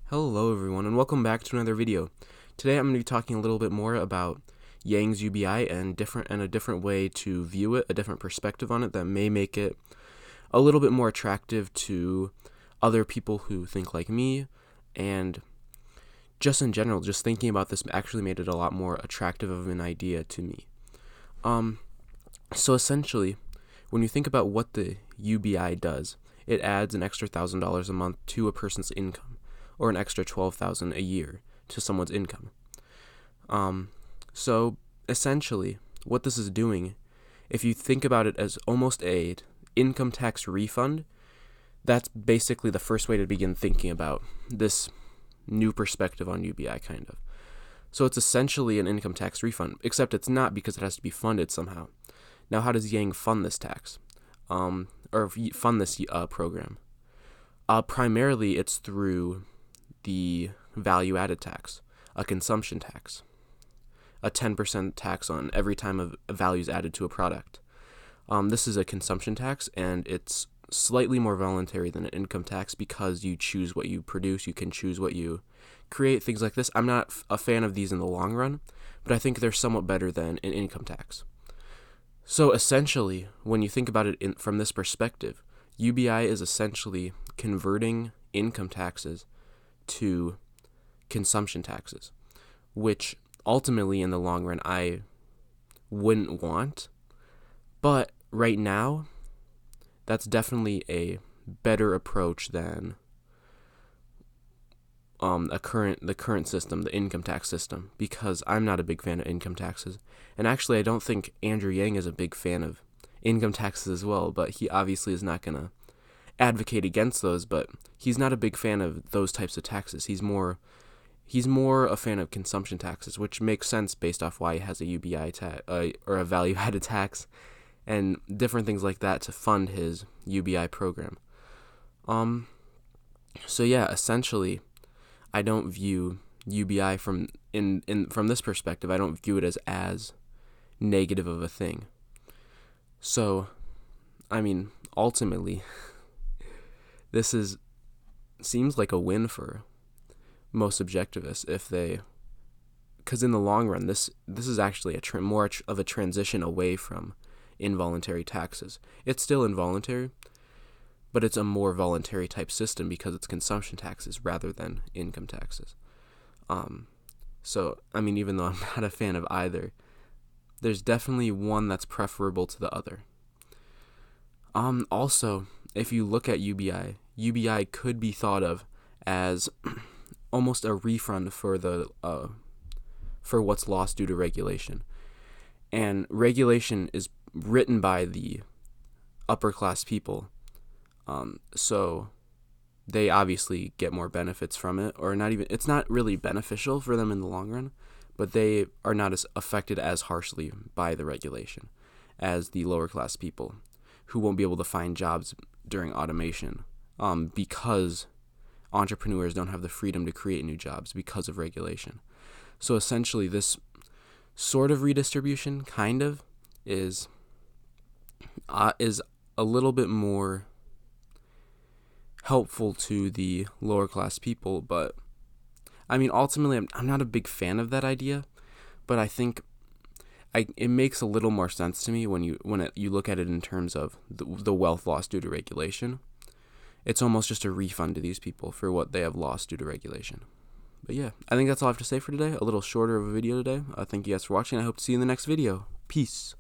Hello everyone and welcome back to another video. Today I'm going to be talking a little bit more about Yang's UBI and a different way to view it, a different perspective on it that may make it a little bit more attractive to other people who think like me, and just in general, just thinking about this actually made it a lot more attractive of an idea to me. So essentially, when you think about what the UBI does, it adds an extra $1,000 a month to a person's income, or an extra $12,000 a year to someone's income. So essentially, what this is doing, if you think about it as almost a income tax refund, that's basically the first way to begin thinking about this new perspective on UBI, kind of. So it's essentially an income tax refund, except it's not, because it has to be funded somehow. Now, how does Yang fund this tax, or fund this program? Primarily, it's through the value-added tax, a consumption tax, a 10% tax on every time a value is added to a product. This is a consumption tax, and it's slightly more voluntary than an income tax because you choose what you produce, you can choose what you create, things like this. I'm not a fan of these in the long run, but I think they're somewhat better than an income tax. So essentially, when you think about it from this perspective, UBI is essentially converting income taxes to consumption taxes, which ultimately in the long run I wouldn't want, but right now that's definitely a better approach than the current system, the income tax system, because I'm not a big fan of income taxes, and actually I don't think Andrew Yang is a big fan of income taxes as well, but he obviously is not going to advocate against those, but he's not a big fan of those types of taxes. He's more a fan of consumption taxes, which makes sense based off why he has a UBI tax, or a value-added tax, and different things like that to fund his UBI program. So yeah, essentially, I don't view UBI from this perspective. I don't view it as negative of a thing. So, I mean, ultimately, this seems like a win for most objectivists because in the long run, this is actually more of a transition away from involuntary taxes. It's still involuntary, but it's a more voluntary type system because it's consumption taxes rather than income taxes. So, I mean, even though I'm not a fan of either, there's definitely one that's preferable to the other. Also, if you look at UBI could be thought of as almost a refund for what's lost due to regulation. And regulation is written by the upper class people, so they obviously get more benefits from it, or it's not really beneficial for them in the long run, but they are not as affected as harshly by the regulation as the lower class people, who won't be able to find jobs during automation, because entrepreneurs don't have the freedom to create new jobs because of regulation. So essentially, this sort of redistribution kind of is a little bit more helpful to the lower class people, but I mean, ultimately, I'm not a big fan of that idea, but I think it makes a little more sense to me when you look at it in terms of the wealth lost due to regulation. It's almost just a refund to these people for what they have lost due to regulation. But yeah, I think that's all I have to say for today. A little shorter of a video today. Thank you guys for watching. I hope to see you in the next video. Peace.